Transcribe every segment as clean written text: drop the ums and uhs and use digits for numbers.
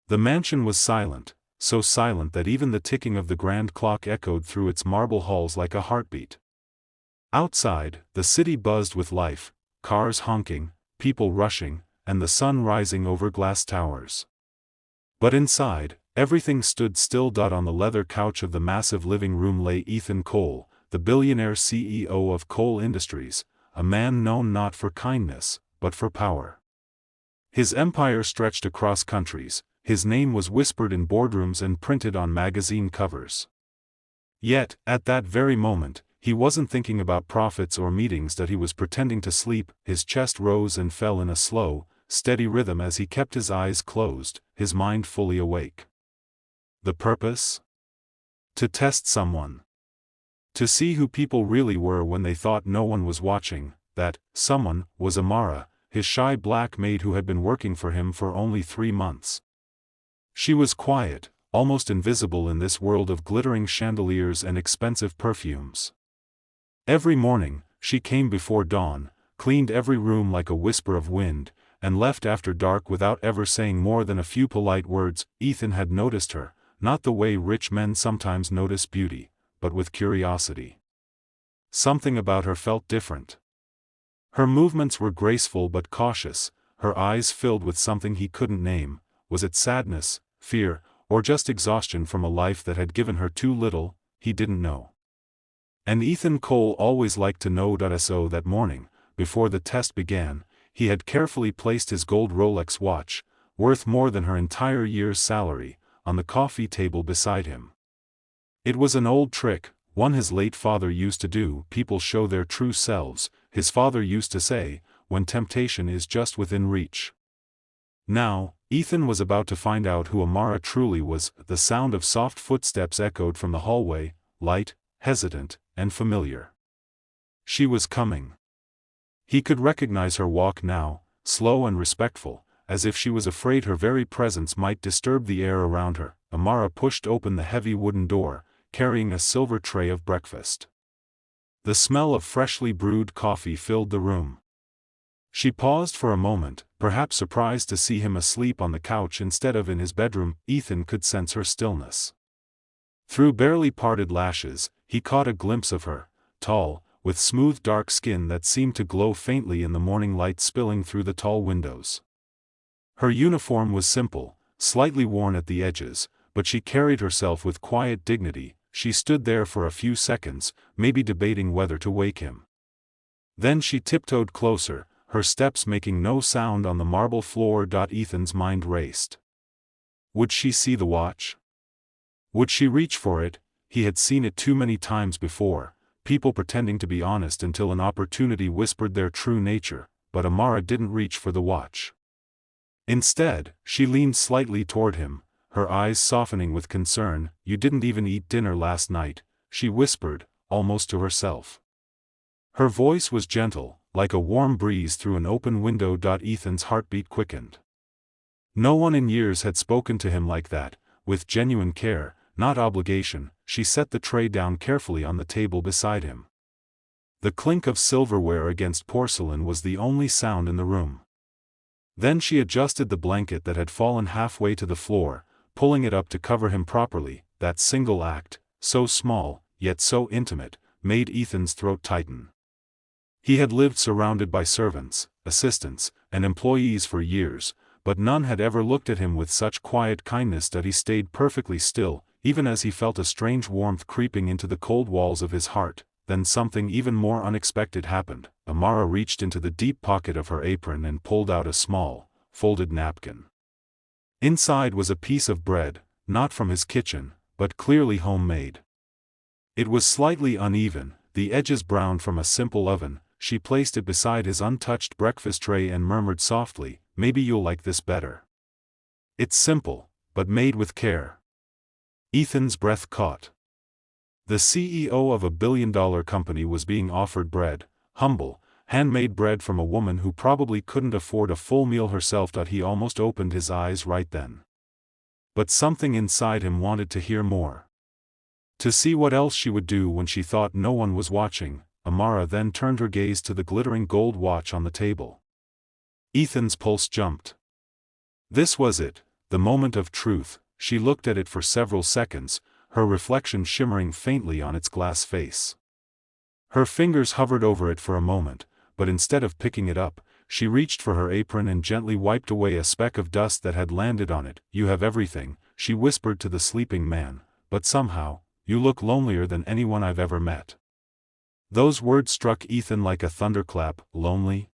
The mansion was silent, so silent that even the ticking of the grand clock echoed through its marble halls like a heartbeat. Outside, the city buzzed with life, cars honking, people rushing, and the sun rising over glass towers. But inside, everything stood still. On the leather couch of the massive living room lay Ethan Cole, the billionaire CEO of Cole Industries, a man known not for kindness, but for power. His empire stretched across countries, his name was whispered in boardrooms and printed on magazine covers. Yet, at that very moment, he wasn't thinking about profits or meetings. He was pretending to sleep. His chest rose and fell in a slow, steady rhythm as he kept his eyes closed, his mind fully awake. The purpose? To test someone. To see who people really were when they thought no one was watching. That someone was Amara, his shy black maid who had been working for him for only 3 months. She was quiet, almost invisible in this world of glittering chandeliers and expensive perfumes. Every morning, she came before dawn, cleaned every room like a whisper of wind, and left after dark without ever saying more than a few polite words. Ethan had noticed her, not the way rich men sometimes notice beauty, but with curiosity. Something about her felt different. Her movements were graceful but cautious, her eyes filled with something he couldn't name. Was it sadness, fear, or just exhaustion from a life that had given her too little? He didn't know. And Ethan Cole always liked to know. So that morning, before the test began, he had carefully placed his gold Rolex watch, worth more than her entire year's salary, on the coffee table beside him. It was an old trick, one his late father used to do. People show their true selves, his father used to say, when temptation is just within reach. Now, Ethan was about to find out who Amara truly was. The sound of soft footsteps echoed from the hallway, light, hesitant, and familiar. She was coming. He could recognize her walk now, slow and respectful, as if she was afraid her very presence might disturb the air around her. Amara pushed open the heavy wooden door, carrying a silver tray of breakfast. The smell of freshly brewed coffee filled the room. She paused for a moment, perhaps surprised to see him asleep on the couch instead of in his bedroom. Ethan could sense her stillness. Through barely parted lashes, he caught a glimpse of her, tall, with smooth dark skin that seemed to glow faintly in the morning light spilling through the tall windows. Her uniform was simple, slightly worn at the edges, but she carried herself with quiet dignity. She stood there for a few seconds, maybe debating whether to wake him. Then she tiptoed closer, her steps making no sound on the marble floor. Ethan's mind raced. Would she see the watch? Would she reach for it? He had seen it too many times before, people pretending to be honest until an opportunity whispered their true nature, but Amara didn't reach for the watch. Instead, she leaned slightly toward him, her eyes softening with concern. You didn't even eat dinner last night, she whispered, almost to herself. Her voice was gentle, like a warm breeze through an open window. Ethan's heartbeat quickened. No one in years had spoken to him like that, with genuine care, not obligation. She set the tray down carefully on the table beside him. The clink of silverware against porcelain was the only sound in the room. Then she adjusted the blanket that had fallen halfway to the floor, pulling it up to cover him properly. That single act, so small, yet so intimate, made Ethan's throat tighten. He had lived surrounded by servants, assistants, and employees for years, but none had ever looked at him with such quiet kindness. He stayed perfectly still, even as he felt a strange warmth creeping into the cold walls of his heart. Then something even more unexpected happened. Amara reached into the deep pocket of her apron and pulled out a small, folded napkin. Inside was a piece of bread, not from his kitchen, but clearly homemade. It was slightly uneven, the edges browned from a simple oven. She placed it beside his untouched breakfast tray and murmured softly, "Maybe you'll like this better. It's simple, but made with care." Ethan's breath caught. The CEO of a billion-dollar company was being offered bread, humble, handmade bread from a woman who probably couldn't afford a full meal herself. He almost opened his eyes right then. But something inside him wanted to hear more. To see what else she would do when she thought no one was watching. Amara then turned her gaze to the glittering gold watch on the table. Ethan's pulse jumped. This was it, the moment of truth. She looked at it for several seconds, her reflection shimmering faintly on its glass face. Her fingers hovered over it for a moment, but instead of picking it up, she reached for her apron and gently wiped away a speck of dust that had landed on it. "You have everything," she whispered to the sleeping man, "but somehow, you look lonelier than anyone I've ever met." Those words struck Ethan like a thunderclap. Lonely?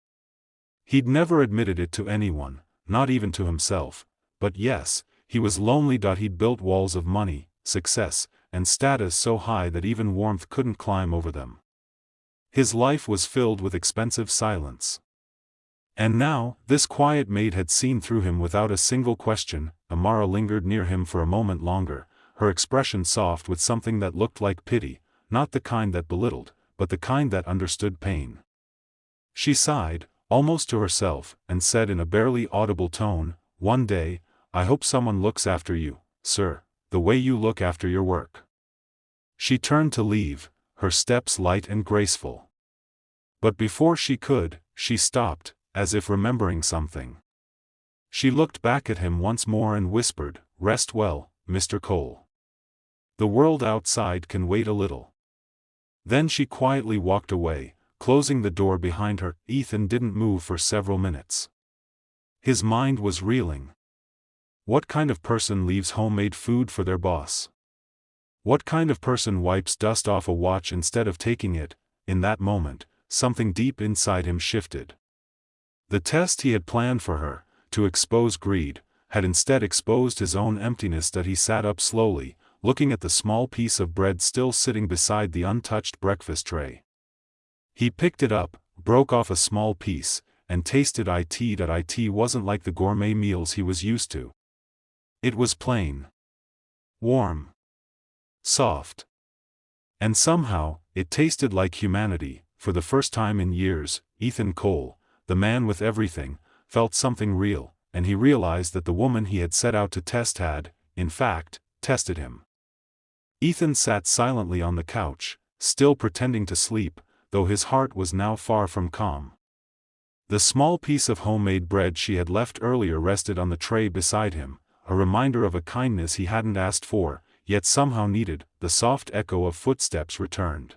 He'd never admitted it to anyone, not even to himself, but yes, he was lonely. He'd built walls of money, success, and status so high that even warmth couldn't climb over them. His life was filled with expensive silence. And now, this quiet maid had seen through him without a single question. Amara lingered near him for a moment longer, her expression soft with something that looked like pity, not the kind that belittled, but the kind that understood pain. She sighed, almost to herself, and said in a barely audible tone, "One day, I hope someone looks after you, sir, the way you look after your work." She turned to leave, her steps light and graceful. But before she could, she stopped, as if remembering something. She looked back at him once more and whispered, "Rest well, Mr. Cole. The world outside can wait a little." Then she quietly walked away, closing the door behind her. Ethan didn't move for several minutes. His mind was reeling. What kind of person leaves homemade food for their boss? What kind of person wipes dust off a watch instead of taking it? In that moment, something deep inside him shifted. The test he had planned for her, to expose greed, had instead exposed his own emptiness. He sat up slowly, looking at the small piece of bread still sitting beside the untouched breakfast tray. He picked it up, broke off a small piece, and tasted it. It wasn't like the gourmet meals he was used to. It was plain, warm, soft. And somehow, it tasted like humanity. For the first time in years, Ethan Cole, the man with everything, felt something real, and he realized that the woman he had set out to test had, in fact, tested him. Ethan sat silently on the couch, still pretending to sleep, though his heart was now far from calm. The small piece of homemade bread she had left earlier rested on the tray beside him, a reminder of a kindness he hadn't asked for, yet somehow needed. The soft echo of footsteps returned.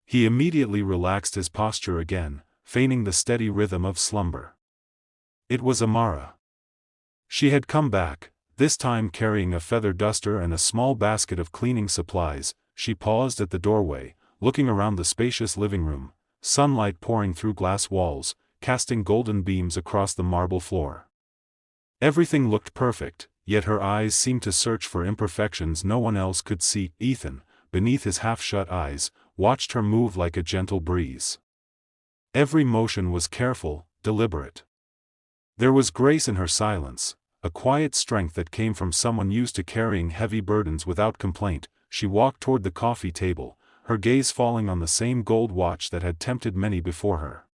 He immediately relaxed his posture again, feigning the steady rhythm of slumber. It was Amara. She had come back, this time carrying a feather duster and a small basket of cleaning supplies. She paused at the doorway, looking around the spacious living room, sunlight pouring through glass walls, casting golden beams across the marble floor. Everything looked perfect, yet her eyes seemed to search for imperfections no one else could see. Ethan, beneath his half-shut eyes, watched her move like a gentle breeze. Every motion was careful, deliberate. There was grace in her silence, a quiet strength that came from someone used to carrying heavy burdens without complaint. She walked toward the coffee table, her gaze falling on the same gold watch that had tempted many before her.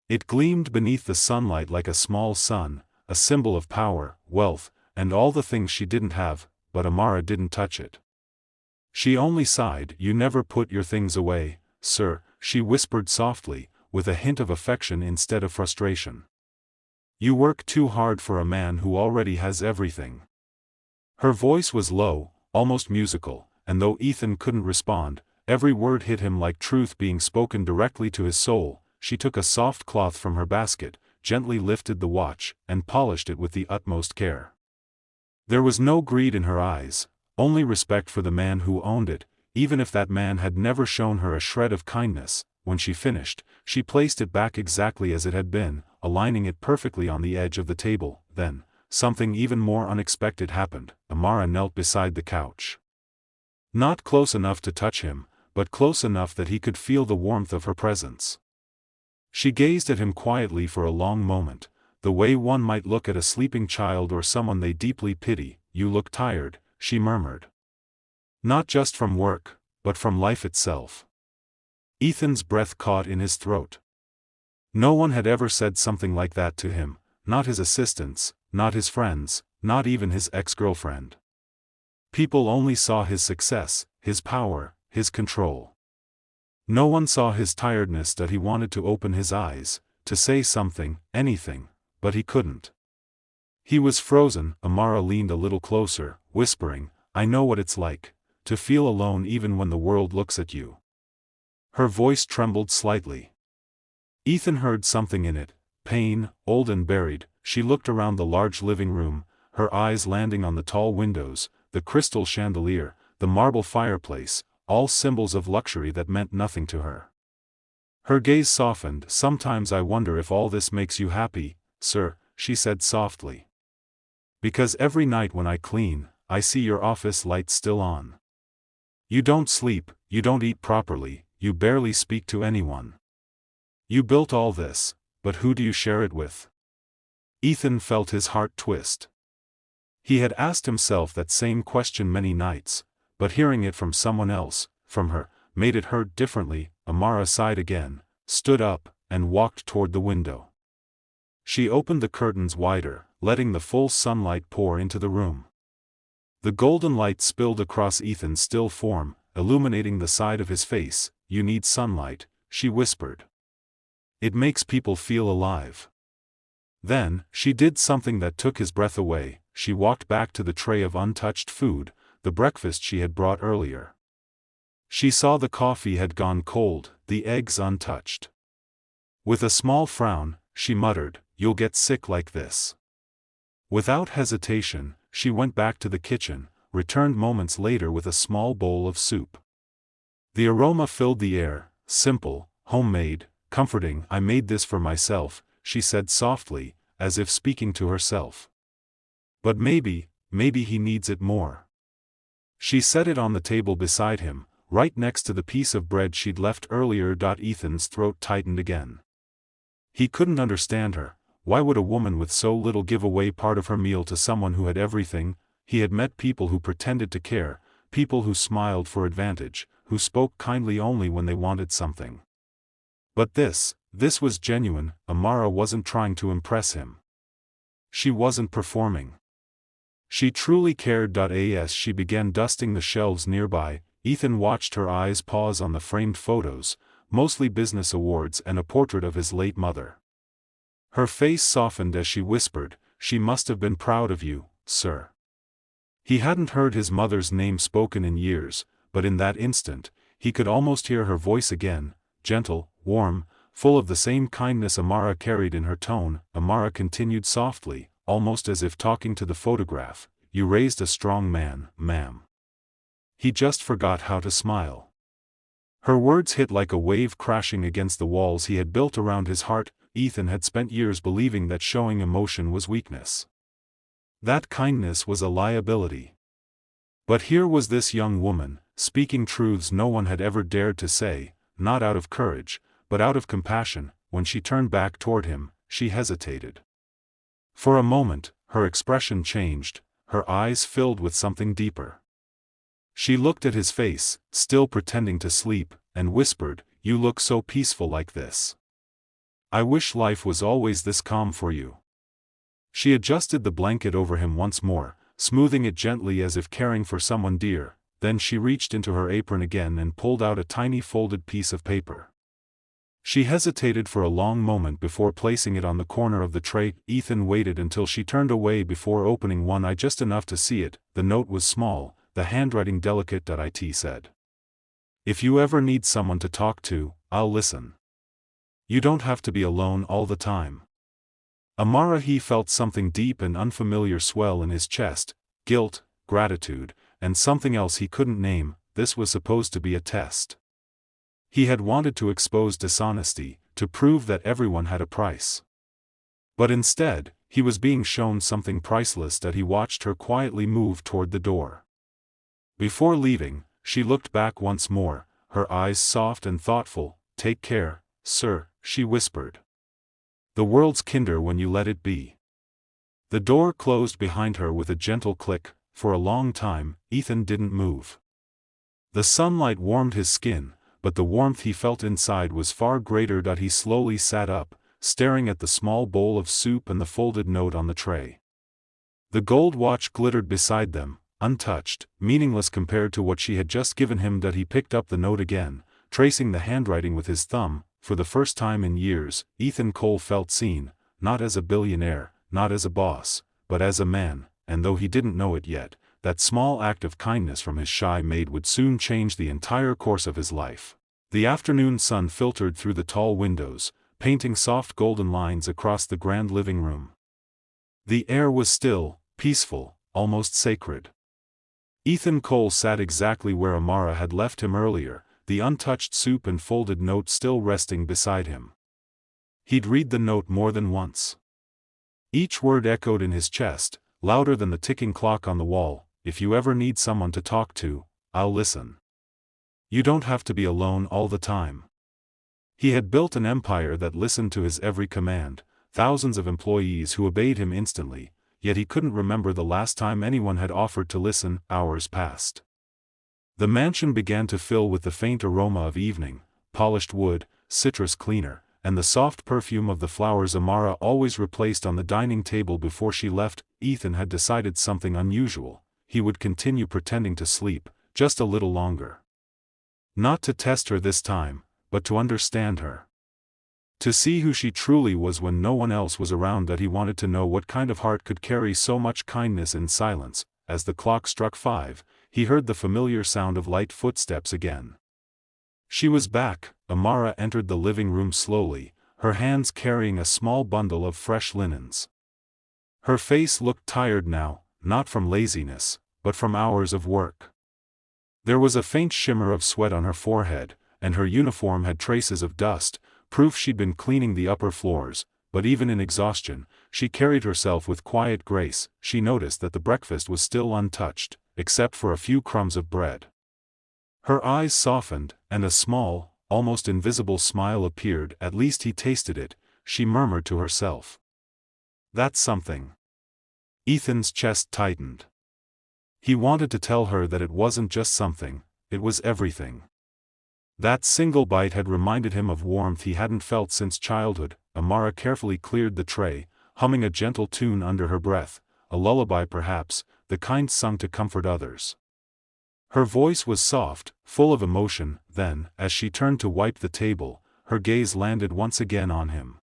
It gleamed beneath the sunlight like a small sun, a symbol of power, wealth, and all the things she didn't have, but Amara didn't touch it. She only sighed. "You never put your things away, sir," she whispered softly, with a hint of affection instead of frustration. "You work too hard for a man who already has everything." Her voice was low, almost musical, and though Ethan couldn't respond, every word hit him like truth being spoken directly to his soul. She took a soft cloth from her basket, gently lifted the watch, and polished it with the utmost care. There was no greed in her eyes, only respect for the man who owned it, even if that man had never shown her a shred of kindness. When she finished, she placed it back exactly as it had been, aligning it perfectly on the edge of the table. Then, something even more unexpected happened. Amara knelt beside the couch. Not close enough to touch him, but close enough that he could feel the warmth of her presence. She gazed at him quietly for a long moment, the way one might look at a sleeping child or someone they deeply pity. "You look tired," she murmured. "Not just from work, but from life itself." Ethan's breath caught in his throat. No one had ever said something like that to him, not his assistants, not his friends, not even his ex-girlfriend. People only saw his success, his power, his control. No one saw his tiredness. That he wanted to open his eyes, to say something, anything, but he couldn't. He was frozen. Amara leaned a little closer, whispering, I know what it's like, to feel alone even when the world looks at you. Her voice trembled slightly. Ethan heard something in it, pain, old and buried. She looked around the large living room, her eyes landing on the tall windows, the crystal chandelier, the marble fireplace, all symbols of luxury that meant nothing to her. Her gaze softened. Sometimes I wonder if all this makes you happy, sir, she said softly. Because every night when I clean, I see your office lights still on. You don't sleep, you don't eat properly, you barely speak to anyone. You built all this, but who do you share it with? Ethan felt his heart twist. He had asked himself that same question many nights, but hearing it from someone else, from her, made it hurt differently. Amara sighed again, stood up, and walked toward the window. She opened the curtains wider, letting the full sunlight pour into the room. The golden light spilled across Ethan's still form, illuminating the side of his face. You need sunlight, she whispered. It makes people feel alive. Then, she did something that took his breath away. She walked back to the tray of untouched food, the breakfast she had brought earlier. She saw the coffee had gone cold, the eggs untouched. With a small frown, she muttered, You'll get sick like this. Without hesitation, she went back to the kitchen, returned moments later with a small bowl of soup. The aroma filled the air, simple, homemade, comforting. I made this for myself, she said softly, as if speaking to herself. But maybe he needs it more. She set it on the table beside him, right next to the piece of bread she'd left earlier. Ethan's throat tightened again. He couldn't understand her. Why would a woman with so little give away part of her meal to someone who had everything? He had met people who pretended to care, people who smiled for advantage, who spoke kindly only when they wanted something. But this was genuine. Amara wasn't trying to impress him. She wasn't performing. She truly cared. As she began dusting the shelves nearby, Ethan watched her eyes pause on the framed photos, mostly business awards and a portrait of his late mother. Her face softened as she whispered, She must have been proud of you, sir. He hadn't heard his mother's name spoken in years, but in that instant, he could almost hear her voice again, gentle, warm, full of the same kindness Amara carried in her tone. Amara continued softly, almost as if talking to the photograph, You raised a strong man, ma'am. He just forgot how to smile. Her words hit like a wave crashing against the walls he had built around his heart. Ethan had spent years believing that showing emotion was weakness. That kindness was a liability. But here was this young woman, speaking truths no one had ever dared to say, not out of courage, but out of compassion. When she turned back toward him, she hesitated. For a moment, her expression changed, her eyes filled with something deeper. She looked at his face, still pretending to sleep, and whispered, You look so peaceful like this. I wish life was always this calm for you. She adjusted the blanket over him once more, smoothing it gently as if caring for someone dear. Then she reached into her apron again and pulled out a tiny folded piece of paper. She hesitated for a long moment before placing it on the corner of the tray. Ethan waited until she turned away before opening one eye just enough to see it. The note was small, the handwriting delicate. It said, If you ever need someone to talk to, I'll listen. You don't have to be alone all the time. Amara. He felt something deep and unfamiliar swell in his chest, guilt, gratitude, and something else he couldn't name. This was supposed to be a test. He had wanted to expose dishonesty, to prove that everyone had a price. But instead, he was being shown something priceless. He watched her quietly move toward the door. Before leaving, she looked back once more, her eyes soft and thoughtful. Take care, sir, she whispered. The world's kinder when you let it be. The door closed behind her with a gentle click. For a long time, Ethan didn't move. The sunlight warmed his skin, but the warmth he felt inside was far greater. He slowly sat up, staring at the small bowl of soup and the folded note on the tray. The gold watch glittered beside them, untouched, meaningless compared to what she had just given him. He picked up the note again, tracing the handwriting with his thumb. For the first time in years, Ethan Cole felt seen, not as a billionaire, not as a boss, but as a man, and though he didn't know it yet, that small act of kindness from his shy maid would soon change the entire course of his life. The afternoon sun filtered through the tall windows, painting soft golden lines across the grand living room. The air was still, peaceful, almost sacred. Ethan Cole sat exactly where Amara had left him earlier, the untouched soup and folded note still resting beside him. He'd read the note more than once. Each word echoed in his chest, louder than the ticking clock on the wall. If you ever need someone to talk to, I'll listen. You don't have to be alone all the time. He had built an empire that listened to his every command, thousands of employees who obeyed him instantly, yet he couldn't remember the last time anyone had offered to listen. Hours passed. The mansion began to fill with the faint aroma of evening, polished wood, citrus cleaner, and the soft perfume of the flowers Amara always replaced on the dining table before she left. Ethan had decided something unusual. He would continue pretending to sleep, just a little longer. Not to test her this time, but to understand her. To see who she truly was when no one else was around. That he wanted to know what kind of heart could carry so much kindness in silence. As the clock struck 5, he heard the familiar sound of light footsteps again. She was back. Amara entered the living room slowly, her hands carrying a small bundle of fresh linens. Her face looked tired now, not from laziness, but from hours of work. There was a faint shimmer of sweat on her forehead, and her uniform had traces of dust, proof she'd been cleaning the upper floors. But even in exhaustion, she carried herself with quiet grace. She noticed that the breakfast was still untouched, except for a few crumbs of bread. Her eyes softened, and a small, almost invisible smile appeared. At least he tasted it, she murmured to herself. That's something. Ethan's chest tightened. He wanted to tell her that it wasn't just something, it was everything. That single bite had reminded him of warmth he hadn't felt since childhood. Amara carefully cleared the tray, humming a gentle tune under her breath, a lullaby perhaps, the kind sung to comfort others. Her voice was soft, full of emotion. Then, as she turned to wipe the table, her gaze landed once again on him.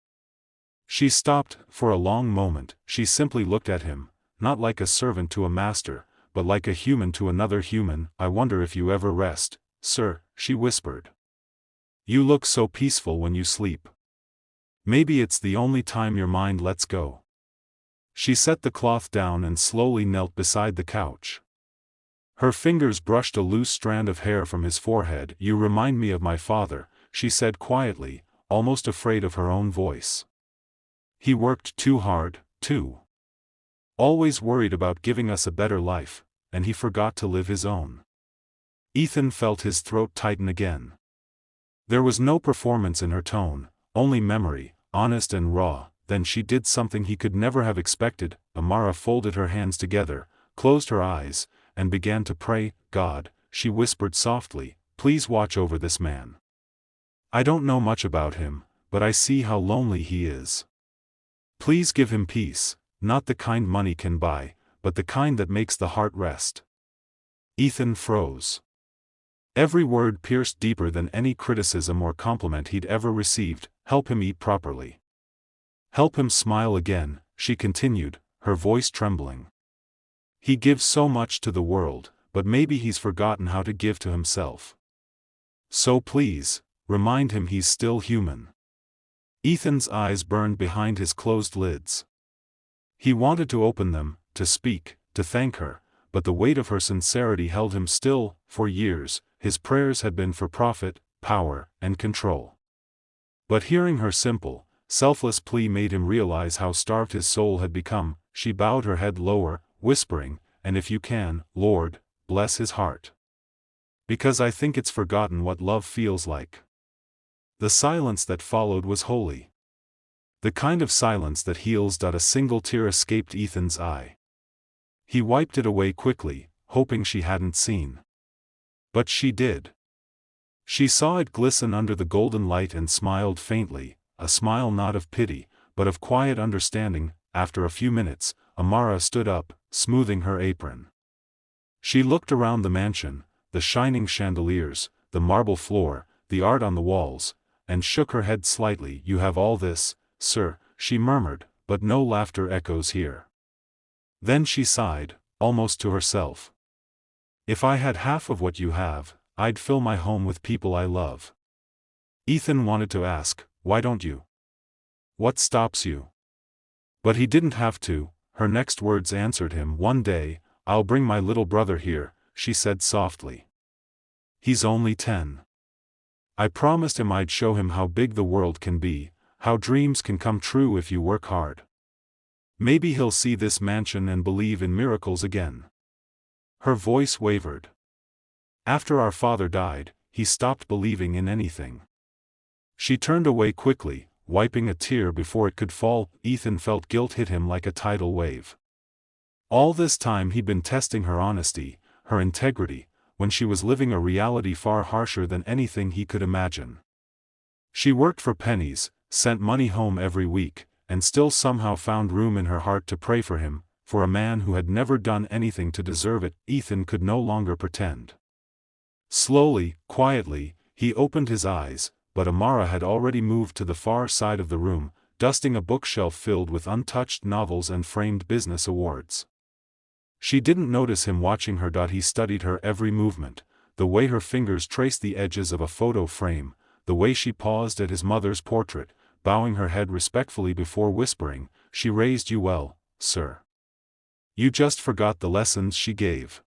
She stopped. For a long moment, she simply looked at him, not like a servant to a master, but like a human to another human. I wonder if you ever rest, sir, she whispered. You look so peaceful when you sleep. Maybe it's the only time your mind lets go. She set the cloth down and slowly knelt beside the couch. Her fingers brushed a loose strand of hair from his forehead. You remind me of my father, she said quietly, almost afraid of her own voice. He worked too hard, too. Always worried about giving us a better life, and he forgot to live his own. Ethan felt his throat tighten again. There was no performance in her tone, only memory, honest and raw. Then she did something he could never have expected. Amara folded her hands together, closed her eyes, and began to pray. God, she whispered softly, please watch over this man. I don't know much about him, but I see how lonely he is. Please give him peace, not the kind money can buy, but the kind that makes the heart rest. Ethan froze. Every word pierced deeper than any criticism or compliment he'd ever received. Help him eat properly. Help him smile again, she continued, her voice trembling. He gives so much to the world, but maybe he's forgotten how to give to himself. So please, remind him he's still human. Ethan's eyes burned behind his closed lids. He wanted to open them, to speak, to thank her, but the weight of her sincerity held him still. For years, his prayers had been for profit, power, and control. But hearing her simple, selfless plea made him realize how starved his soul had become. She bowed her head lower, whispering, and if you can, Lord, bless his heart. Because I think it's forgotten what love feels like. The silence that followed was holy. The kind of silence that heals. A single tear escaped Ethan's eye. He wiped it away quickly, hoping she hadn't seen. But she did. She saw it glisten under the golden light and smiled faintly, a smile not of pity, but of quiet understanding. After a few minutes, Amara stood up, smoothing her apron. She looked around the mansion, the shining chandeliers, the marble floor, the art on the walls, and shook her head slightly. You have all this, sir, she murmured, but no laughter echoes here. Then she sighed, almost to herself. If I had half of what you have, I'd fill my home with people I love. Ethan wanted to ask, why don't you? What stops you? But he didn't have to. Her next words answered him. One day, I'll bring my little brother here, she said softly. He's only 10. I promised him I'd show him how big the world can be, how dreams can come true if you work hard. Maybe he'll see this mansion and believe in miracles again. Her voice wavered. After our father died, he stopped believing in anything. She turned away quickly, wiping a tear before it could fall. Ethan felt guilt hit him like a tidal wave. All this time he'd been testing her honesty, her integrity, when she was living a reality far harsher than anything he could imagine. She worked for pennies, sent money home every week, and still somehow found room in her heart to pray for him, for a man who had never done anything to deserve it. Ethan could no longer pretend. Slowly, quietly, he opened his eyes, but Amara had already moved to the far side of the room, dusting a bookshelf filled with untouched novels and framed business awards. She didn't notice him watching her. He studied her every movement, the way her fingers traced the edges of a photo frame, the way she paused at his mother's portrait, bowing her head respectfully before whispering, "She raised you well, sir. You just forgot the lessons she gave."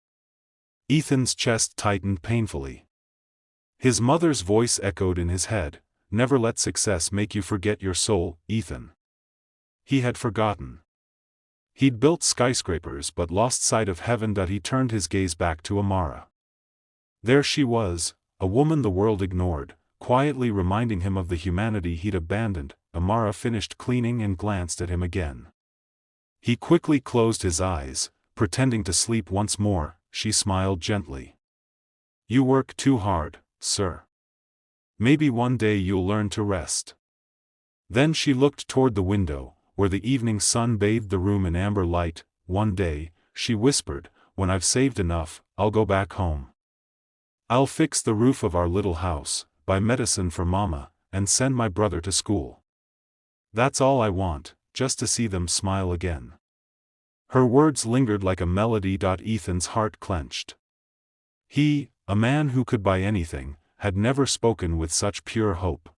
Ethan's chest tightened painfully. His mother's voice echoed in his head, "Never let success make you forget your soul, Ethan." He had forgotten. He'd built skyscrapers but lost sight of heaven. He turned his gaze back to Amara. There she was, a woman the world ignored, quietly reminding him of the humanity he'd abandoned. Amara finished cleaning and glanced at him again. He quickly closed his eyes, pretending to sleep once more. She smiled gently. "You work too hard, sir. Maybe one day you'll learn to rest." Then she looked toward the window, where the evening sun bathed the room in amber light. "One day," she whispered, "when I've saved enough, I'll go back home. I'll fix the roof of our little house, buy medicine for Mama, and send my brother to school. That's all I want, just to see them smile again." Her words lingered like a melody. Ethan's heart clenched. He, a man who could buy anything, had never spoken with such pure hope.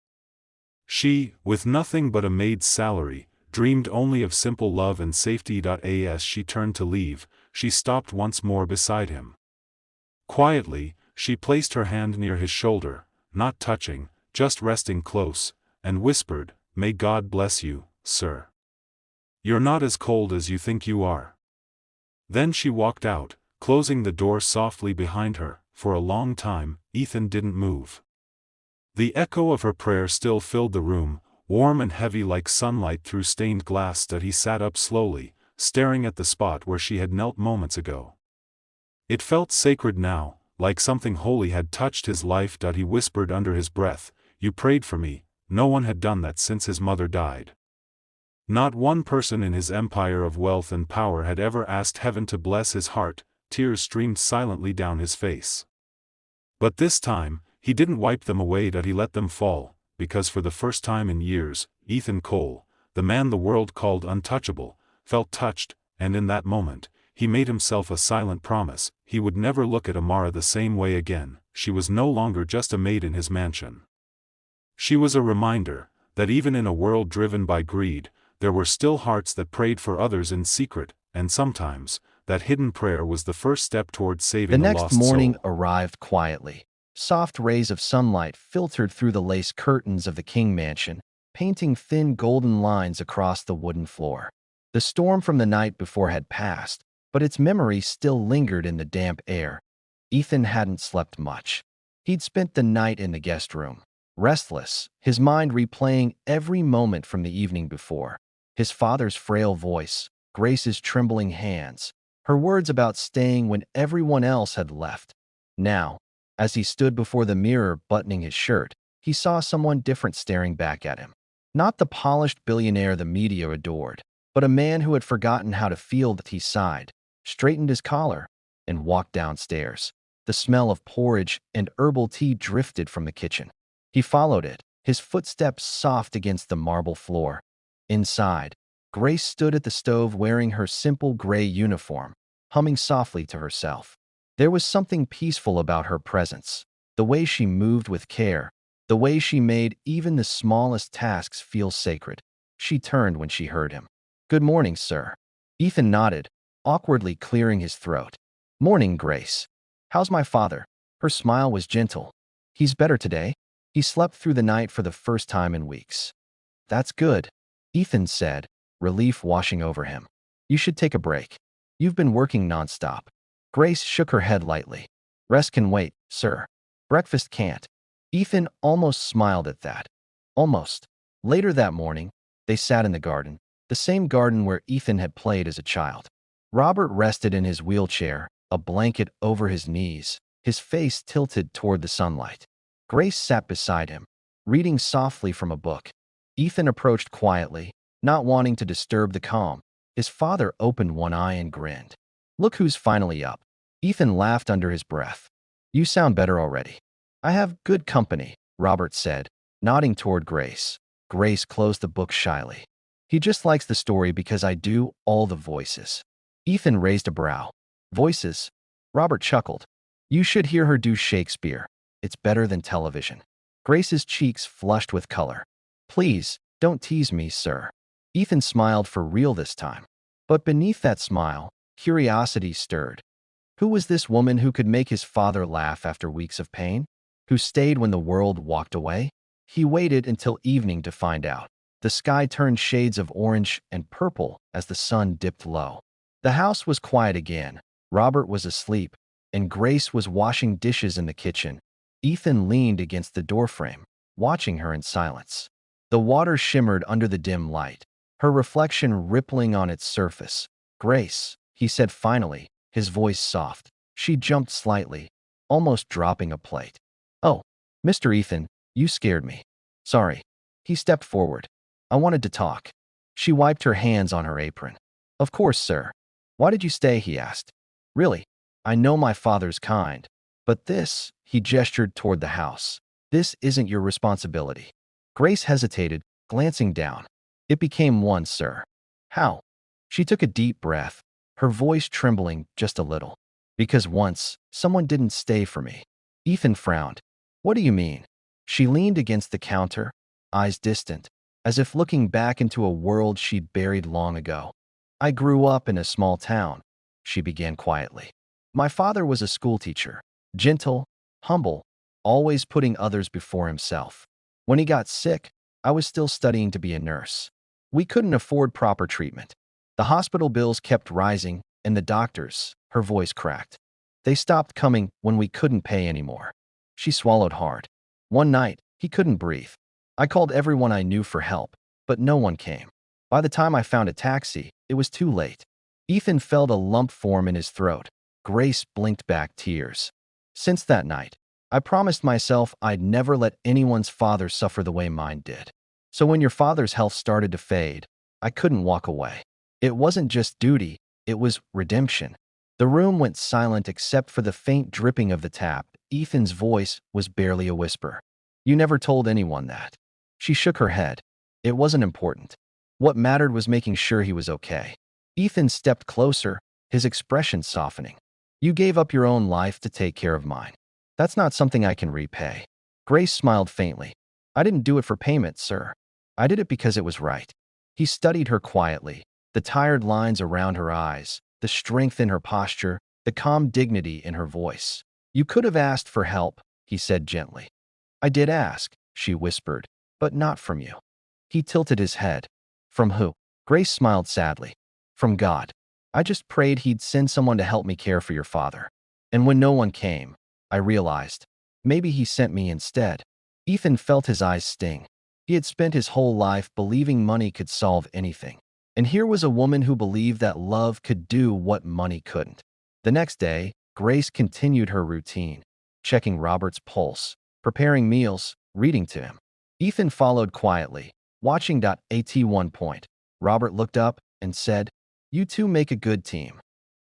She, with nothing but a maid's salary, dreamed only of simple love and safety. As she turned to leave, she stopped once more beside him. Quietly, she placed her hand near his shoulder, not touching, just resting close, and whispered, "May God bless you, sir. You're not as cold as you think you are." Then she walked out, closing the door softly behind her. For a long time, Ethan didn't move. The echo of her prayer still filled the room, warm and heavy like sunlight through stained glass. He sat up slowly, staring at the spot where she had knelt moments ago. It felt sacred now, like something holy had touched his life. He whispered under his breath, "You prayed for me." No one had done that since his mother died. Not one person in his empire of wealth and power had ever asked heaven to bless his heart. Tears streamed silently down his face. But this time, he didn't wipe them away. He let them fall, because for the first time in years, Ethan Cole, the man the world called untouchable, felt touched, and in that moment, he made himself a silent promise: he would never look at Amara the same way again. She was no longer just a maid in his mansion. She was a reminder that even in a world driven by greed, there were still hearts that prayed for others in secret, and sometimes, that hidden prayer was the first step toward saving The a next lost morning soul. arrived quietly. Soft rays of sunlight filtered through the lace curtains of the King mansion, painting thin golden lines across the wooden floor. The storm from the night before had passed, but its memory still lingered in the damp air. Ethan hadn't slept much. He'd spent the night in the guest room, restless, his mind replaying every moment from the evening before. His father's frail voice, Grace's trembling hands, her words about staying when everyone else had left. Now, as he stood before the mirror buttoning his shirt, he saw someone different staring back at him. Not the polished billionaire the media adored, but a man who had forgotten how to feel. That he sighed, straightened his collar, and walked downstairs. The smell of porridge and herbal tea drifted from the kitchen. He followed it, his footsteps soft against the marble floor. Inside, Grace stood at the stove wearing her simple gray uniform, humming softly to herself. There was something peaceful about her presence, the way she moved with care, the way she made even the smallest tasks feel sacred. She turned when she heard him. "Good morning, sir." Ethan nodded, awkwardly clearing his throat. "Morning, Grace. How's my father?" Her smile was gentle. "He's better today. He slept through the night for the first time in weeks." "That's good," Ethan said, relief washing over him. "You should take a break. You've been working nonstop." Grace shook her head lightly. "Rest can wait, sir. Breakfast can't." Ethan almost smiled at that. Almost. Later that morning, they sat in the garden, the same garden where Ethan had played as a child. Robert rested in his wheelchair, a blanket over his knees, his face tilted toward the sunlight. Grace sat beside him, reading softly from a book. Ethan approached quietly, not wanting to disturb the calm. His father opened one eye and grinned. "Look who's finally up." Ethan laughed under his breath. "You sound better already." "I have good company," Robert said, nodding toward Grace. Grace closed the book shyly. "He just likes the story because I do all the voices." Ethan raised a brow. "Voices?" Robert chuckled. "You should hear her do Shakespeare. It's better than television." Grace's cheeks flushed with color. "Please, don't tease me, sir." Ethan smiled for real this time. But beneath that smile, curiosity stirred. Who was this woman who could make his father laugh after weeks of pain? Who stayed when the world walked away? He waited until evening to find out. The sky turned shades of orange and purple as the sun dipped low. The house was quiet again. Robert was asleep, and Grace was washing dishes in the kitchen. Ethan leaned against the doorframe, watching her in silence. The water shimmered under the dim light, her reflection rippling on its surface. "Grace," he said finally, his voice soft. She jumped slightly, almost dropping a plate. "Oh, Mr. Ethan, you scared me." "Sorry." He stepped forward. "I wanted to talk." She wiped her hands on her apron. "Of course, sir." "Why did you stay?" he asked. "Really, I know my father's kind, but this," he gestured toward the house, "this isn't your responsibility." Grace hesitated, glancing down. "It became one, sir." "How?" She took a deep breath, her voice trembling just a little. "Because once, someone didn't stay for me." Ethan frowned. "What do you mean?" She leaned against the counter, eyes distant, as if looking back into a world she'd buried long ago. "I grew up in a small town," she began quietly. "My father was a schoolteacher, gentle, humble, always putting others before himself. When he got sick, I was still studying to be a nurse. We couldn't afford proper treatment. The hospital bills kept rising, and the doctors," her voice cracked. "They stopped coming when we couldn't pay anymore." She swallowed hard. "One night, he couldn't breathe. I called everyone I knew for help, but no one came. By the time I found a taxi, it was too late." Ethan felt a lump form in his throat. Grace blinked back tears. "Since that night, I promised myself I'd never let anyone's father suffer the way mine did. So when your father's health started to fade, I couldn't walk away. It wasn't just duty, it was redemption." The room went silent except for the faint dripping of the tap. Ethan's voice was barely a whisper. "You never told anyone that." She shook her head. "It wasn't important. What mattered was making sure he was okay." Ethan stepped closer, his expression softening. "You gave up your own life to take care of mine. That's not something I can repay." Grace smiled faintly. "I didn't do it for payment, sir. I did it because it was right." He studied her quietly, the tired lines around her eyes, the strength in her posture, the calm dignity in her voice. "You could have asked for help," he said gently. "I did ask," she whispered, "but not from you." He tilted his head. "From who?" Grace smiled sadly. "From God. I just prayed he'd send someone to help me care for your father. And when no one came, I realized, maybe he sent me instead." Ethan felt his eyes sting. He had spent his whole life believing money could solve anything. And here was a woman who believed that love could do what money couldn't. The next day, Grace continued her routine, checking Robert's pulse, preparing meals, reading to him. Ethan followed quietly, watching. At one point, Robert looked up and said, "You two make a good team."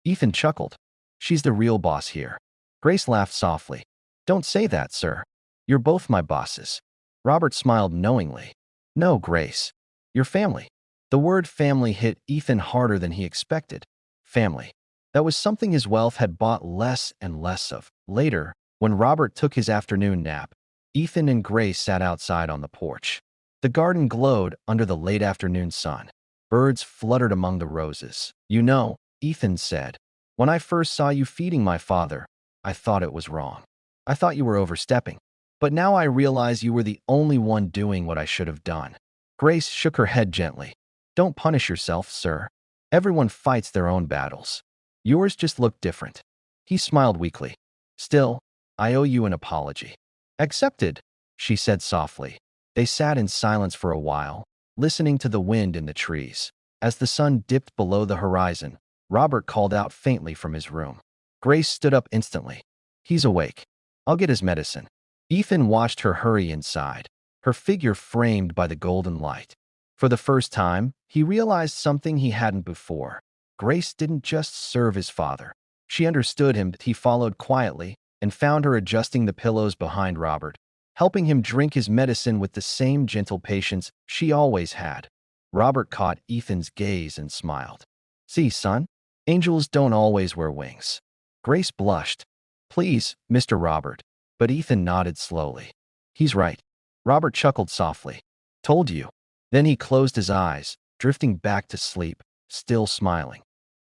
Ethan chuckled. "She's the real boss here." Grace laughed softly. "Don't say that, sir. You're both my bosses." Robert smiled knowingly. "No, Grace. Your family." The word family hit Ethan harder than he expected. Family. That was something his wealth had bought less and less of. Later, when Robert took his afternoon nap, Ethan and Grace sat outside on the porch. The garden glowed under the late afternoon sun. Birds fluttered among the roses. "You know," Ethan said, "when I first saw you feeding my father, I thought it was wrong. I thought you were overstepping. But now I realize you were the only one doing what I should have done." Grace shook her head gently. "Don't punish yourself, sir. Everyone fights their own battles. Yours just looked different." He smiled weakly. "Still, I owe you an apology." "Accepted," she said softly. They sat in silence for a while, listening to the wind in the trees. As the sun dipped below the horizon, Robert called out faintly from his room. Grace stood up instantly. "He's awake. I'll get his medicine." Ethan watched her hurry inside, her figure framed by the golden light. For the first time, he realized something he hadn't before. Grace didn't just serve his father. She understood him. He followed quietly and found her adjusting the pillows behind Robert, helping him drink his medicine with the same gentle patience she always had. Robert caught Ethan's gaze and smiled. "See, son, angels don't always wear wings." Grace blushed. "Please, Mr. Robert." But Ethan nodded slowly. "He's right." Robert chuckled softly. "Told you." Then he closed his eyes, drifting back to sleep, still smiling.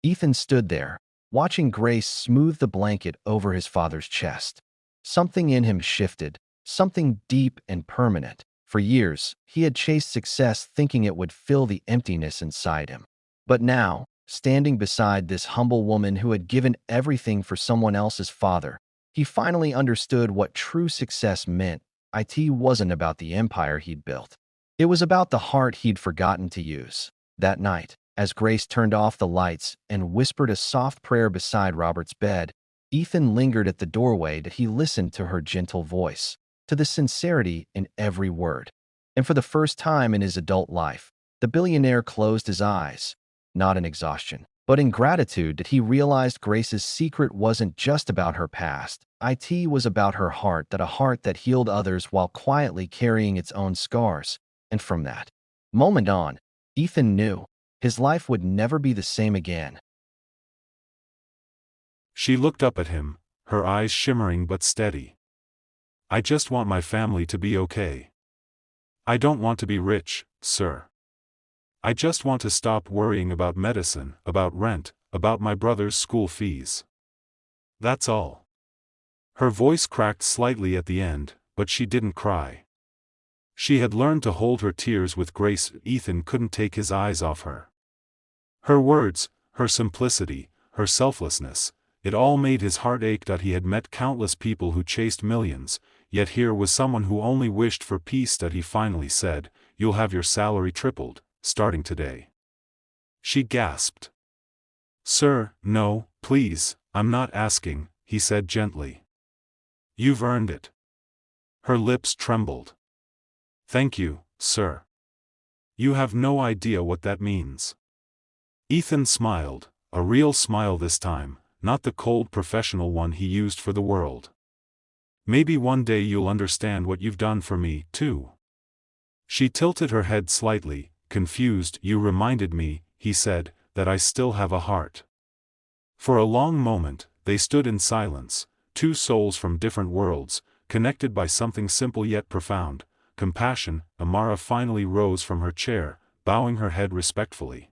Ethan stood there, watching Grace smooth the blanket over his father's chest. Something in him shifted, something deep and permanent. For years, he had chased success thinking it would fill the emptiness inside him. But now, standing beside this humble woman who had given everything for someone else's father, he finally understood what true success meant. It wasn't about the empire he'd built. It was about the heart he'd forgotten to use. That night, as Grace turned off the lights and whispered a soft prayer beside Robert's bed, Ethan lingered at the doorway. He listened to her gentle voice, to the sincerity in every word. And for the first time in his adult life, the billionaire closed his eyes, not in exhaustion, but in gratitude that he realized Grace's secret wasn't just about her past. It was about her heart, a heart that healed others while quietly carrying its own scars. And from that moment on, Ethan knew his life would never be the same again. She looked up at him, her eyes shimmering but steady. "I just want my family to be okay. I don't want to be rich, sir. I just want to stop worrying about medicine, about rent, about my brother's school fees. That's all." Her voice cracked slightly at the end, but she didn't cry. She had learned to hold her tears with grace. Ethan couldn't take his eyes off her. Her words, her simplicity, her selflessness, it all made his heart ache. He had met countless people who chased millions, yet here was someone who only wished for peace. He finally said, "You'll have your salary tripled, starting today." She gasped. "Sir, no, please, I'm not asking," he said gently. "You've earned it." Her lips trembled. "Thank you, sir. You have no idea what that means." Ethan smiled, a real smile this time, not the cold professional one he used for the world. "Maybe one day you'll understand what you've done for me, too." She tilted her head slightly, confused. "You reminded me," he said, "that I still have a heart." For a long moment, they stood in silence, two souls from different worlds, connected by something simple yet profound, compassion. Amara finally rose from her chair, bowing her head respectfully.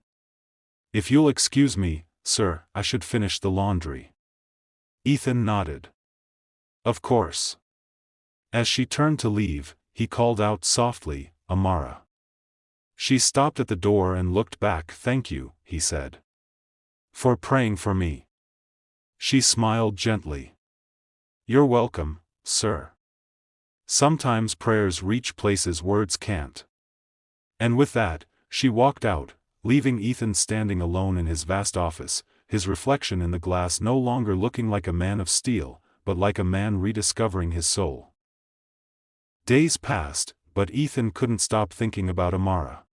"If you'll excuse me, sir, I should finish the laundry." Ethan nodded. "Of course." As she turned to leave, he called out softly, "Amara." She stopped at the door and looked back. "Thank you," he said. "For praying for me." She smiled gently. "You're welcome, sir. Sometimes prayers reach places words can't." And with that, she walked out, leaving Ethan standing alone in his vast office, his reflection in the glass no longer looking like a man of steel, but like a man rediscovering his soul. Days passed, but Ethan couldn't stop thinking about Amara.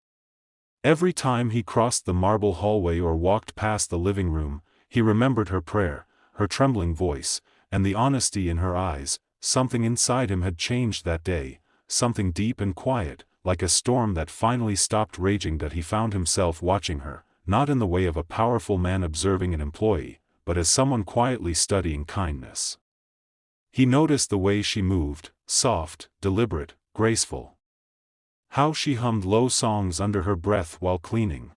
Every time he crossed the marble hallway or walked past the living room, he remembered her prayer, her trembling voice, and the honesty in her eyes. Something inside him had changed that day, something deep and quiet, like a storm that finally stopped raging, that he found himself watching her, not in the way of a powerful man observing an employee, but as someone quietly studying kindness. He noticed the way she moved, soft, deliberate, graceful. How she hummed low songs under her breath while cleaning.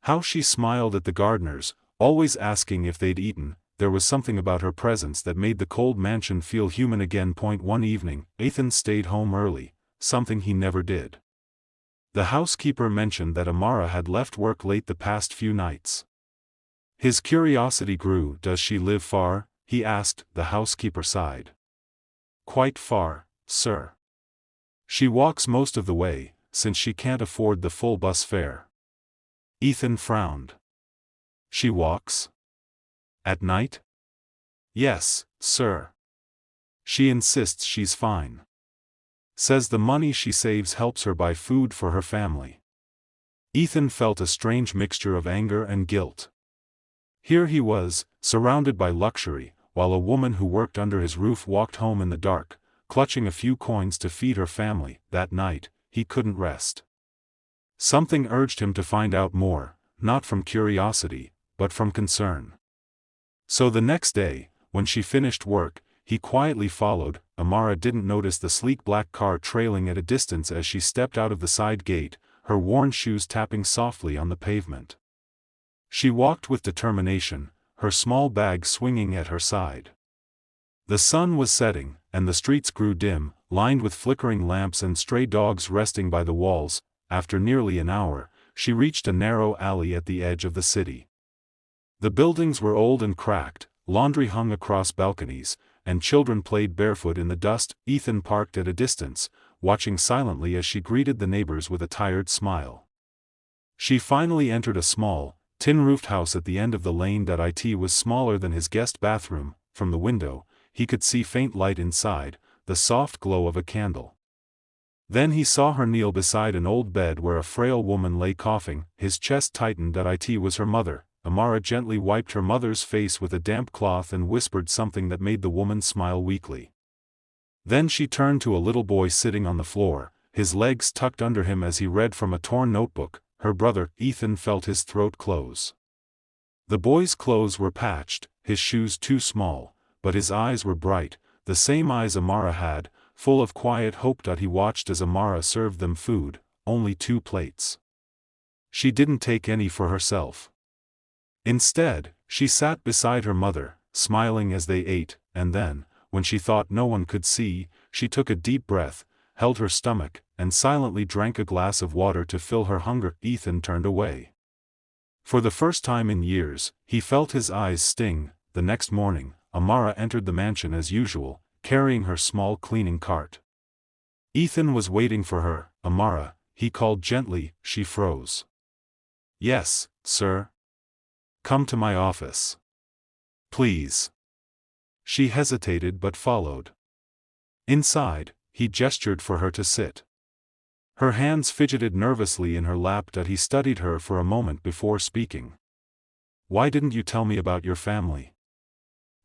How she smiled at the gardeners, always asking if they'd eaten. There was something about her presence that made the cold mansion feel human again. One evening, Ethan stayed home early, something he never did. The housekeeper mentioned that Amara had left work late the past few nights. His curiosity grew. "Does she live far?" he asked. The housekeeper sighed. "Quite far, sir. She walks most of the way, since she can't afford the full bus fare." Ethan frowned. "She walks? At night?" "Yes, sir. She insists she's fine. Says the money she saves helps her buy food for her family." Ethan felt a strange mixture of anger and guilt. Here he was, surrounded by luxury, while a woman who worked under his roof walked home in the dark, clutching a few coins to feed her family. That night, he couldn't rest. Something urged him to find out more, not from curiosity, but from concern. So the next day, when she finished work, he quietly followed. Amara didn't notice the sleek black car trailing at a distance as she stepped out of the side gate, her worn shoes tapping softly on the pavement. She walked with determination, her small bag swinging at her side. The sun was setting, and the streets grew dim, lined with flickering lamps and stray dogs resting by the walls. After nearly an hour, she reached a narrow alley at the edge of the city. The buildings were old and cracked, laundry hung across balconies, and children played barefoot in the dust. Ethan parked at a distance, watching silently as she greeted the neighbors with a tired smile. She finally entered a small, tin-roofed house at the end of the lane. It was smaller than his guest bathroom. From the window, he could see faint light inside, the soft glow of a candle. Then he saw her kneel beside an old bed where a frail woman lay coughing. His chest tightened. It was her mother. Amara gently wiped her mother's face with a damp cloth and whispered something that made the woman smile weakly. Then she turned to a little boy sitting on the floor, his legs tucked under him as he read from a torn notebook. Her brother. Ethan felt his throat close. The boy's clothes were patched, his shoes too small, but his eyes were bright, the same eyes Amara had, full of quiet hope. He watched as Amara served them food, only 2 plates. She didn't take any for herself. Instead, she sat beside her mother, smiling as they ate, and then, when she thought no one could see, she took a deep breath, held her stomach, and silently drank a glass of water to fill her hunger. Ethan turned away. For the first time in years, he felt his eyes sting. The next morning, Amara entered the mansion as usual, carrying her small cleaning cart. Ethan was waiting for her. "Amara," he called gently. She froze. "Yes, sir." "Come to my office. Please." She hesitated but followed. Inside, he gestured for her to sit. Her hands fidgeted nervously in her lap. He studied her for a moment before speaking. "Why didn't you tell me about your family?"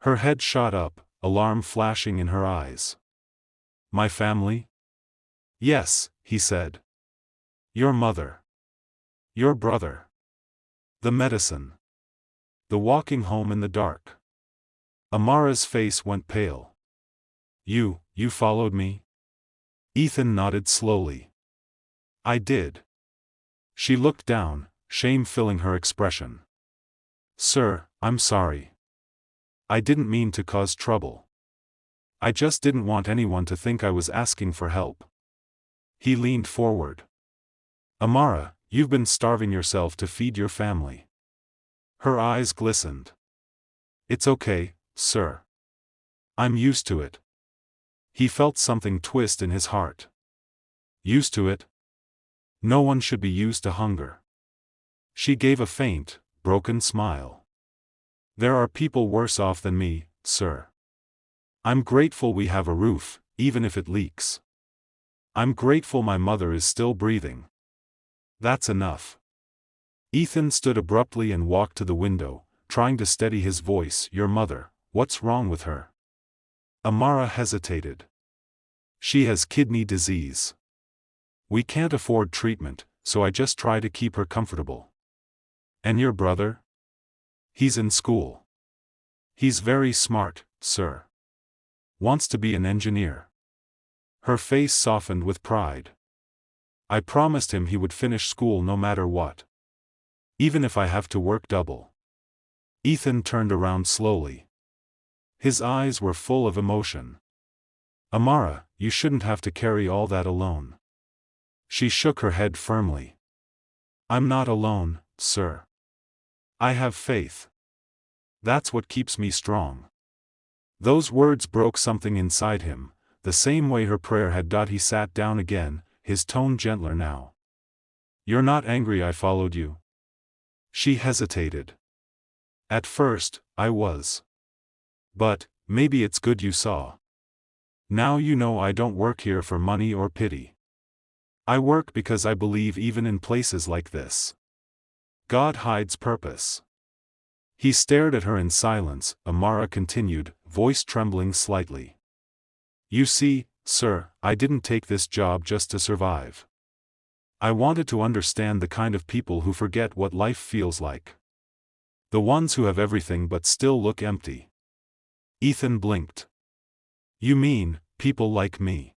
Her head shot up, alarm flashing in her eyes. "My family?" "Yes," he said. "Your mother. Your brother. The medicine. The walking home in the dark." Amara's face went pale. You followed me?" Ethan nodded slowly. "I did." She looked down, shame filling her expression. "Sir, I'm sorry. I didn't mean to cause trouble. I just didn't want anyone to think I was asking for help." He leaned forward. "Amara, you've been starving yourself to feed your family." Her eyes glistened. "It's okay, sir. I'm used to it." He felt something twist in his heart. Used to it? No one should be used to hunger. She gave a faint, broken smile. "There are people worse off than me, sir. I'm grateful we have a roof, even if it leaks. I'm grateful my mother is still breathing. That's enough." Ethan stood abruptly and walked to the window, trying to steady his voice. "Your mother, what's wrong with her?" Amara hesitated. "She has kidney disease. We can't afford treatment, so I just try to keep her comfortable. And your brother? He's in school. He's very smart, sir. Wants to be an engineer. Her face softened with pride. I promised him he would finish school no matter what. Even if I have to work double. Ethan turned around slowly. His eyes were full of emotion. Amara, you shouldn't have to carry all that alone. She shook her head firmly. I'm not alone, sir. I have faith. That's what keeps me strong. Those words broke something inside him, the same way her prayer had done. He sat down again, his tone gentler now. You're not angry I followed you? She hesitated. At first, I was. But, maybe it's good you saw. Now you know I don't work here for money or pity. I work because I believe even in places like this, God hides purpose. He stared at her in silence. Amara continued, voice trembling slightly. You see, sir, I didn't take this job just to survive. I wanted to understand the kind of people who forget what life feels like. The ones who have everything but still look empty. Ethan blinked. You mean, people like me?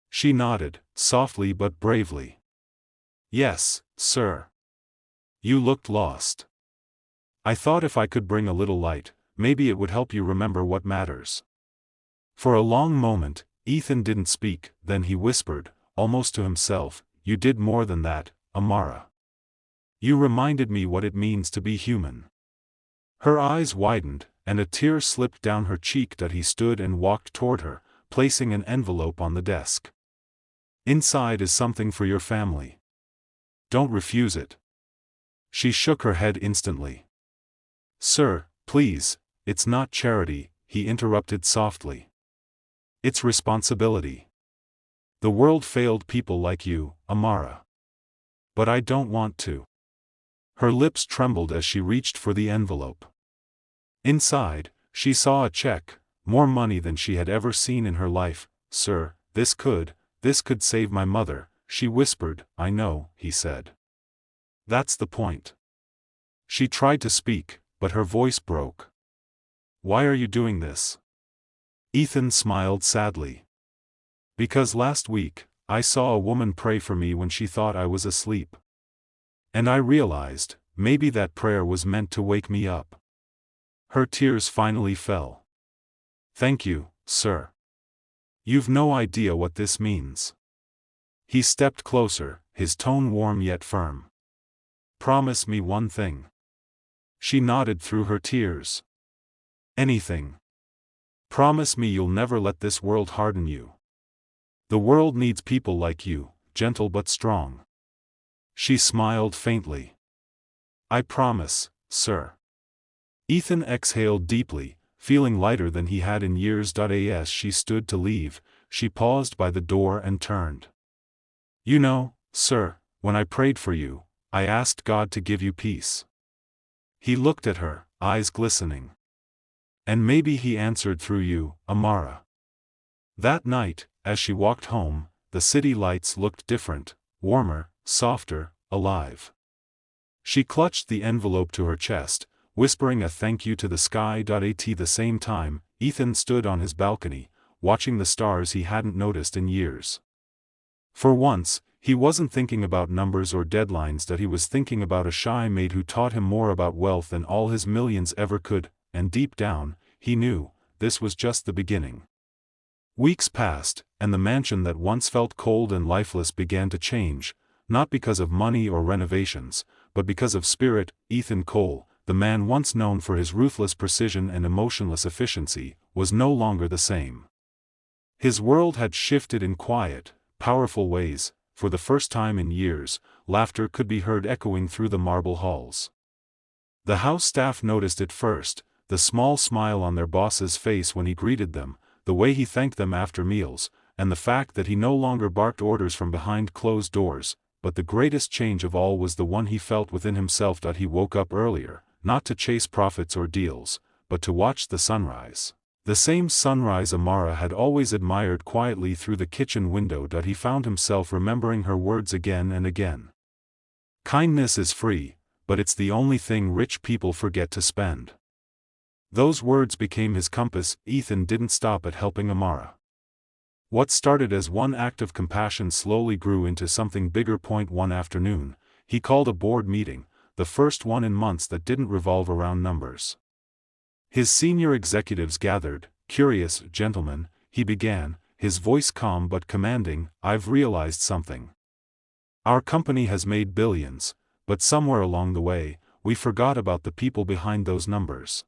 She nodded, softly but bravely. Yes, sir. You looked lost. I thought if I could bring a little light, maybe it would help you remember what matters. For a long moment, Ethan didn't speak, then he whispered, almost to himself, you did more than that, Amara. You reminded me what it means to be human. Her eyes widened, and a tear slipped down her cheek. That he stood and walked toward her, placing an envelope on the desk. Inside is something for your family. Don't refuse it. She shook her head instantly. Sir, please, it's not charity, he interrupted softly. It's responsibility. The world failed people like you, Amara. But I don't want to. Her lips trembled as she reached for the envelope. Inside, she saw a check, more money than she had ever seen in her life. Sir, this could save my mother, she whispered. I know, he said. That's the point. She tried to speak, but her voice broke. Why are you doing this? Ethan smiled sadly. Because last week, I saw a woman pray for me when she thought I was asleep. And I realized, maybe that prayer was meant to wake me up. Her tears finally fell. Thank you, sir. You've no idea what this means. He stepped closer, his tone warm yet firm. Promise me one thing. She nodded through her tears. Anything. Promise me you'll never let this world harden you. The world needs people like you, gentle but strong. She smiled faintly. I promise, sir. Ethan exhaled deeply, feeling lighter than he had in years. As she stood to leave, she paused by the door and turned. You know, sir, when I prayed for you, I asked God to give you peace. He looked at her, eyes glistening. And maybe he answered through you, Amara. That night, as she walked home, the city lights looked different, warmer, softer, alive. She clutched the envelope to her chest, whispering a thank you to the sky. At the same time, Ethan stood on his balcony, watching the stars he hadn't noticed in years. For once, he wasn't thinking about numbers or deadlines. That he was thinking about a shy maid who taught him more about wealth than all his millions ever could, and deep down, he knew, this was just the beginning. Weeks passed, and the mansion that once felt cold and lifeless began to change, not because of money or renovations, but because of spirit. Ethan Cole, the man once known for his ruthless precision and emotionless efficiency, was no longer the same. His world had shifted in quiet, powerful ways. For the first time in years, laughter could be heard echoing through the marble halls. The house staff noticed it first, the small smile on their boss's face when he greeted them, the way he thanked them after meals, and the fact that he no longer barked orders from behind closed doors. But the greatest change of all was the one he felt within himself. He woke up earlier, not to chase profits or deals, but to watch the sunrise. The same sunrise Amara had always admired quietly through the kitchen window, that he found himself remembering her words again and again. Kindness is free, but it's the only thing rich people forget to spend. Those words became his compass. Ethan didn't stop at helping Amara. What started as one act of compassion slowly grew into something bigger. One afternoon, he called a board meeting, the first one in months that didn't revolve around numbers. His senior executives gathered. Curious gentlemen, he began, his voice calm but commanding, I've realized something. Our company has made billions, but somewhere along the way, we forgot about the people behind those numbers.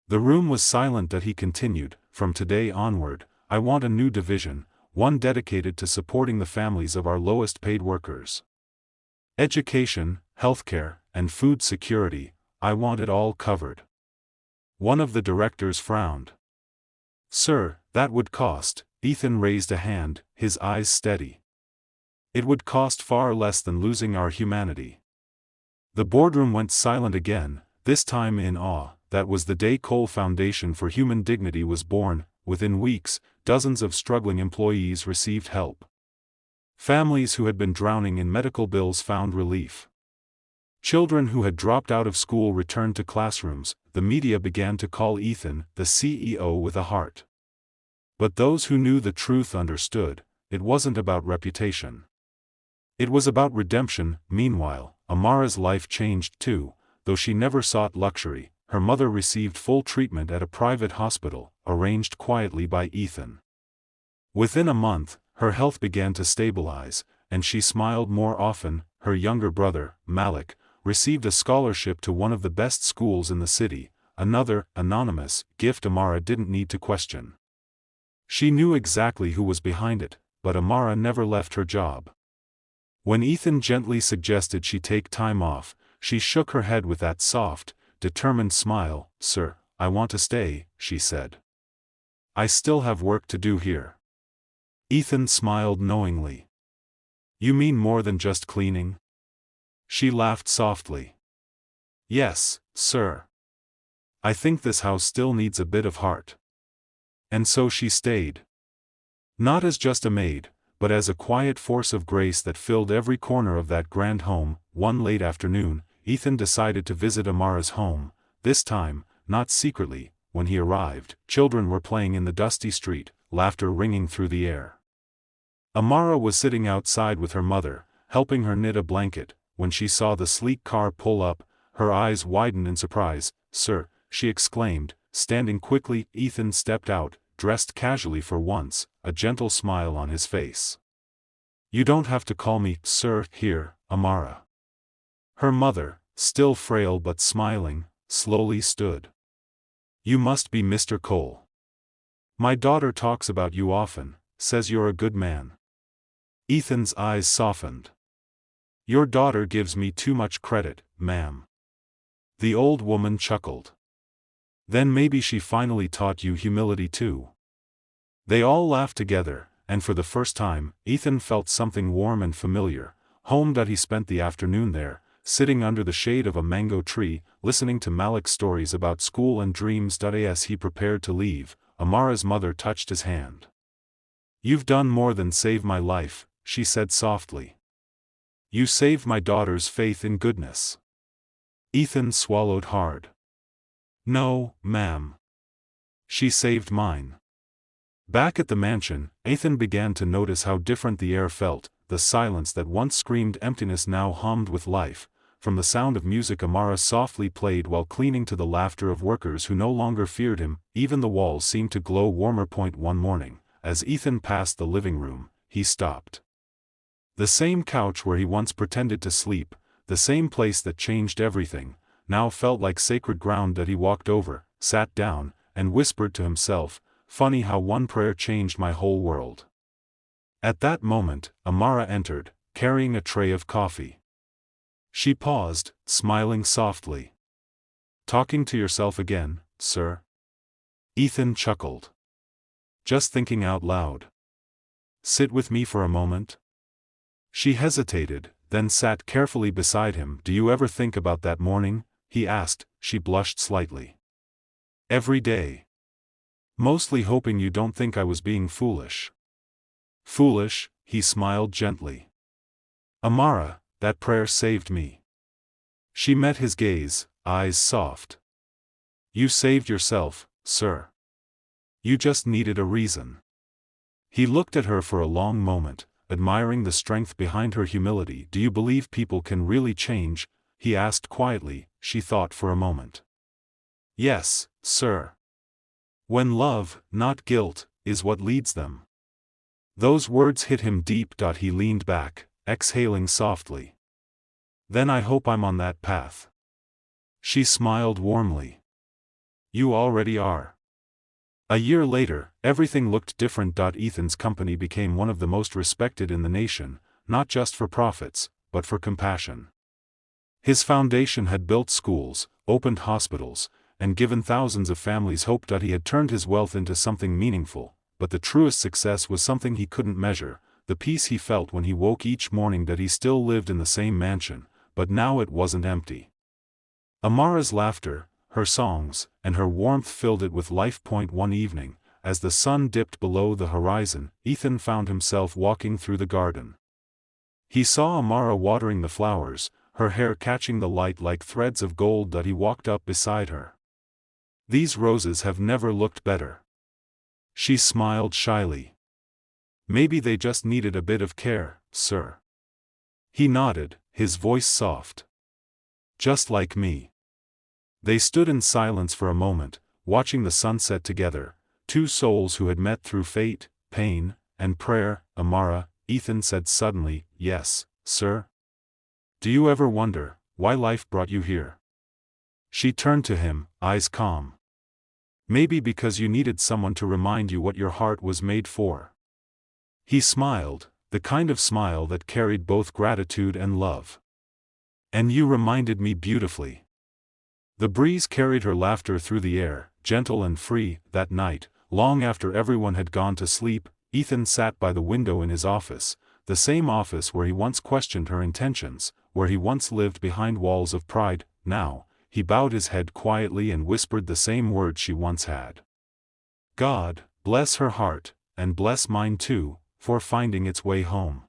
The room was silent. That he continued, from today onward, I want a new division, one dedicated to supporting the families of our lowest paid workers. Education, healthcare, and food security, I want it all covered. One of the directors frowned. Sir, that would cost. Ethan raised a hand, his eyes steady. It would cost far less than losing our humanity. The boardroom went silent again, this time in awe. That was the day Cole Foundation for Human Dignity was born. Within weeks, dozens of struggling employees received help. Families who had been drowning in medical bills found relief. Children who had dropped out of school returned to classrooms. The media began to call Ethan the CEO with a heart. But those who knew the truth understood, it wasn't about reputation. It was about redemption. Meanwhile, Amara's life changed too, though she never sought luxury. Her mother received full treatment at a private hospital, arranged quietly by Ethan. Within a month, her health began to stabilize, and she smiled more often. Her younger brother, Malik, received a scholarship to one of the best schools in the city, another, anonymous, gift Amara didn't need to question. She knew exactly who was behind it, but Amara never left her job. When Ethan gently suggested she take time off, she shook her head with that soft, determined smile. Sir, I want to stay, she said. I still have work to do here. Ethan smiled knowingly. You mean more than just cleaning? She laughed softly. Yes, sir. I think this house still needs a bit of heart. And so she stayed. Not as just a maid, but as a quiet force of grace that filled every corner of that grand home. One late afternoon, Ethan decided to visit Amara's home. This time, not secretly. When he arrived, children were playing in the dusty street, laughter ringing through the air. Amara was sitting outside with her mother, helping her knit a blanket. When she saw the sleek car pull up, her eyes widened in surprise. Sir, she exclaimed, standing quickly. Ethan stepped out, dressed casually for once, a gentle smile on his face. You don't have to call me sir here, Amara. Her mother, still frail but smiling, slowly stood. You must be Mr. Cole. My daughter talks about you often, says you're a good man. Ethan's eyes softened. Your daughter gives me too much credit, ma'am. The old woman chuckled. Then maybe she finally taught you humility too. They all laughed together, and for the first time, Ethan felt something warm and familiar. Home. He spent the afternoon there, sitting under the shade of a mango tree, listening to Malik's stories about school and dreams. As he prepared to leave, Amara's mother touched his hand. You've done more than save my life, she said softly. You saved my daughter's faith in goodness. Ethan swallowed hard. No, ma'am. She saved mine. Back at the mansion, Ethan began to notice how different the air felt. The silence that once screamed emptiness now hummed with life. From the sound of music Amara softly played while cleaning to the laughter of workers who no longer feared him, even the walls seemed to glow warmer. One morning, as Ethan passed the living room, he stopped. The same couch where he once pretended to sleep, the same place that changed everything, now felt like sacred ground. He walked over, sat down, and whispered to himself, funny how one prayer changed my whole world. At that moment, Amara entered, carrying a tray of coffee. She paused, smiling softly. Talking to yourself again, sir? Ethan chuckled. Just thinking out loud. Sit with me for a moment? She hesitated, then sat carefully beside him. Do you ever think about that morning? He asked. She blushed slightly. Every day. Mostly hoping you don't think I was being foolish. Foolish, he smiled gently. Amara, that prayer saved me. She met his gaze, eyes soft. You saved yourself, sir. You just needed a reason. He looked at her for a long moment, admiring the strength behind her humility. Do you believe people can really change? He asked quietly. She thought for a moment. Yes, sir. When love, not guilt, is what leads them. Those words hit him deep. He leaned back, exhaling softly. Then I hope I'm on that path. She smiled warmly. You already are. A year later, everything looked different. Ethan's company became one of the most respected in the nation, not just for profits, but for compassion. His foundation had built schools, opened hospitals, and given thousands of families hope. He had turned his wealth into something meaningful, but the truest success was something he couldn't measure, the peace he felt when he woke each morning. He still lived in the same mansion, but now it wasn't empty. Amara's laughter, her songs, and her warmth filled it with life. One evening, as the sun dipped below the horizon, Ethan found himself walking through the garden. He saw Amara watering the flowers, her hair catching the light like threads of gold. He walked up beside her. These roses have never looked better. She smiled shyly. Maybe they just needed a bit of care, sir. He nodded, his voice soft. Just like me. They stood in silence for a moment, watching the sunset together, two souls who had met through fate, pain, and prayer. Amara, Ethan said suddenly, yes, sir? Do you ever wonder why life brought you here? She turned to him, eyes calm. Maybe because you needed someone to remind you what your heart was made for. He smiled, the kind of smile that carried both gratitude and love. And you reminded me beautifully. The breeze carried her laughter through the air, gentle and free. That night, long after everyone had gone to sleep, Ethan sat by the window in his office, the same office where he once questioned her intentions, where he once lived behind walls of pride. Now, he bowed his head quietly and whispered the same words she once had. God, bless her heart, and bless mine too, for finding its way home.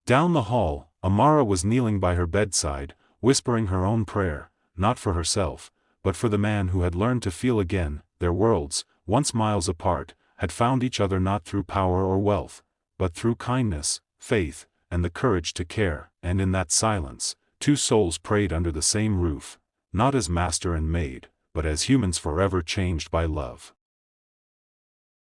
Down the hall, Amara was kneeling by her bedside, whispering her own prayer, not for herself, but for the man who had learned to feel again. Their worlds, once miles apart, had found each other not through power or wealth, but through kindness, faith, and the courage to care. And in that silence, two souls prayed under the same roof, not as master and maid, but as humans forever changed by love.